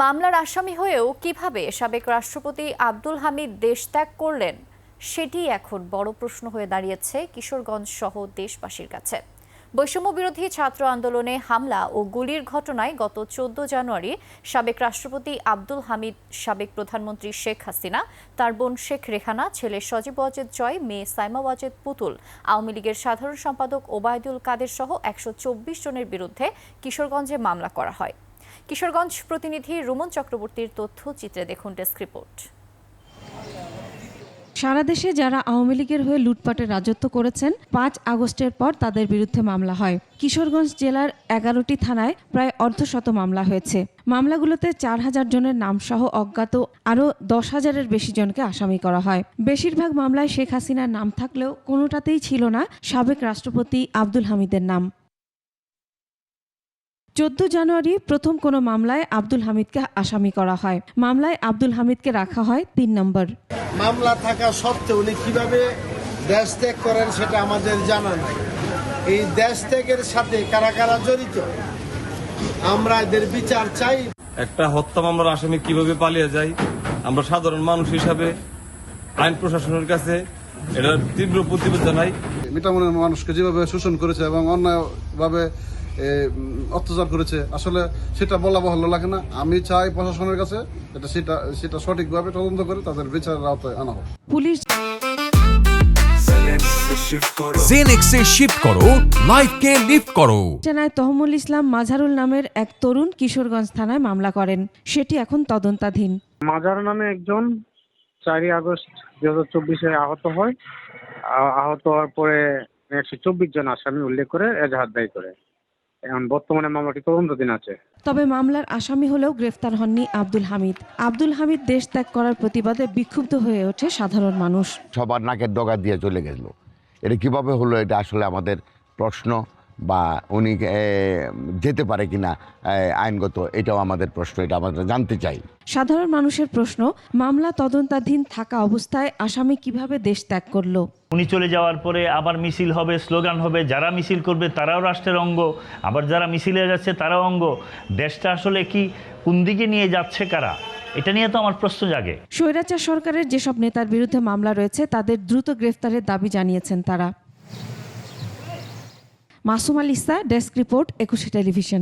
মামলার আসামি হয়েও কিভাবে সাবেক রাষ্ট্রপতি আব্দুল হামিদ দেশ ত্যাগ করলেন সেটি এখন বড় প্রশ্ন হয়ে দাঁড়িয়েছে কিশোরগঞ্জ সহ দেশবাসীর কাছে। বৈষম্য বিরোধী ছাত্র আন্দোলনে হামলা ও গুলির ঘটনায় গত 14 জানুয়ারি সাবেক রাষ্ট্রপতি আব্দুল হামিদ, সাবেক প্রধানমন্ত্রী শেখ হাসিনা, তার বোন শেখ রেহানা, ছেলে সজীব ওয়াজেদ জয়, মেয়ে সাইমা ওয়াজেদ পুতুল, আওয়ামী লীগের সাধারণ সম্পাদক ওবায়দুল কাদের সহ 124 জনের বিরুদ্ধে কিশোরগঞ্জে মামলা করা হয়। কিশোরগঞ্জ প্রতিনিধি রুমন চক্রবর্তীর তথ্যচিত্রে দেখুন ডেস্ক রিপোর্ট। সারা দেশে যারা আওয়ামী লীগের হয়ে লুটপাটের রাজত্ব করেছেন 5 আগস্টের পর তাদের বিরুদ্ধে মামলা হয়। কিশোরগঞ্জ জেলার 11টি থানায় প্রায় অর্ধশত মামলা হয়েছে। মামলাগুলোতে 4000 জনের নামসহ অজ্ঞাত আরও 10,000-এর বেশি জনকে আসামি করা হয়। বেশিরভাগ মামলায় শেখ হাসিনার নাম থাকলেও কোনোটাতেই ছিল না সাবেক রাষ্ট্রপতি আব্দুল হামিদের নাম। 14 জানুয়ারি প্রথম কোনো মামলায় আব্দুল হামিদকে আসামি করা হয়। মামলায় আব্দুল হামিদকে রাখা হয় 3 নম্বর। মামলা থাকা সত্ত্বেও উনি কিভাবে দেশ ত্যাগ করেন সেটা আমাদের জানা নাই। এই দেশ ত্যাগের সাথে কারা কারা জড়িত আমরা এদের বিচার চাই। একটা হত্যা মামলার আসামি কিভাবে পালিয়ে যায়, আমরা সাধারণ মানুষ হিসাবে আইন প্রশাসনের কাছে এটার তীব্র প্রতিবাদ জানাই। মিটামনের মানুষকে যেভাবে শোষণ করেছে এবং অন্যায়ভাবে অত্যাচার করেছে, আসলে সেটা বলা বাহুল্য লাগে না। আমি চাই প্রশাসনের কাছে সেটা সঠিকভাবে তদন্ত করে তাদের বিচারের আওতায় আনা হোক। পুলিশ জেনেক্সে শিফট করো, লাইফকে লিফট করো। জানায় তহমুল ইসলাম মাঝারুল নামের এক তরুণ কিশোরগঞ্জ থানায় মামলা করেন, সেটি এখন তদন্তাধীন। মাজার নামে একজন 4 আগস্ট 2024-এ আহত হয়। আহত হওয়ার পরে 124 জন আসামি উল্লেখ করে এজাহার দায় করে। এখন বর্তমানে মামলাটি তদন্তাধীন আছে। তবে মামলার আসামি হলেও গ্রেফতার হননি আব্দুল হামিদ। আব্দুল হামিদ দেশ ত্যাগ করার প্রতিবাদে বিক্ষুব্ধ হয়ে ওঠে সাধারণ মানুষ। সবার নাকের ডগা দিয়ে চলে গেল, এটা কিভাবে হলো? এটা আসলে আমাদের প্রশ্ন, বা উনি যেতে পারে কিনা আইনগত, এটাও আমাদের প্রশ্ন, এটা আমরা জানতে চাই। সাধারণ মানুষের প্রশ্ন, মামলা তদন্তাধীন থাকা অবস্থায় আসামি কিভাবে দেশ ত্যাগ করলো? উনি চলে যাওয়ার পরে আবার মিছিল হবে, স্লোগান হবে, যারা মিছিল করবে তারাও রাষ্ট্রের অঙ্গ, আবার যারা মিছিলে যাচ্ছে তারাও অঙ্গ। দেশটা আসলে কি কোন দিকে নিয়ে যাচ্ছে কারা? এটা নিয়ে তো আমার প্রশ্ন জাগে। স্বৈরাচার সরকারের যেসব নেতার বিরুদ্ধে মামলা রয়েছে তাদের দ্রুত গ্রেফতারের দাবি জানিয়েছেন তারা। মাসুম আল ইসা, ডেস্ক রিপোর্ট, 21 টেলিভিশন।